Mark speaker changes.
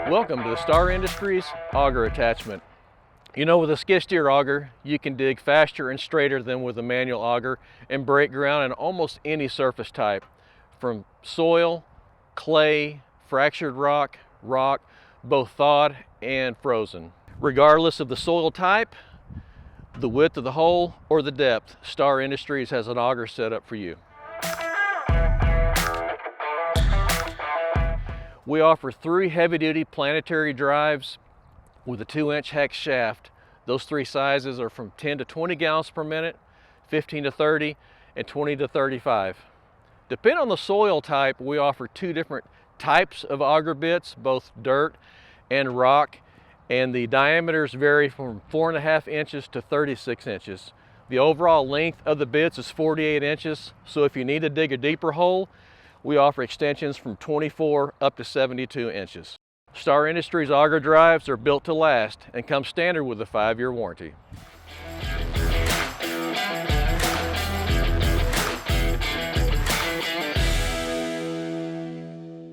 Speaker 1: Welcome to the Star Industries auger attachment. You know, with a skid steer auger, you can dig faster and straighter than with a manual auger and break ground in almost any surface type, from soil, clay, fractured rock, both thawed and frozen. Regardless of the soil type, the width of the hole, or the depth, Star Industries has an auger set up for you. We offer 3 heavy-duty planetary drives with a 2-inch hex shaft. Those 3 sizes are from 10 to 20 gallons per minute, 15 to 30, and 20 to 35. Depending on the soil type, we offer 2 different types of auger bits, both dirt and rock, and the diameters vary from 4.5 inches to 36 inches. The overall length of the bits is 48 inches, so if you need to dig a deeper hole, we offer extensions from 24 up to 72 inches. Star Industries auger drives are built to last and come standard with a 5-year warranty.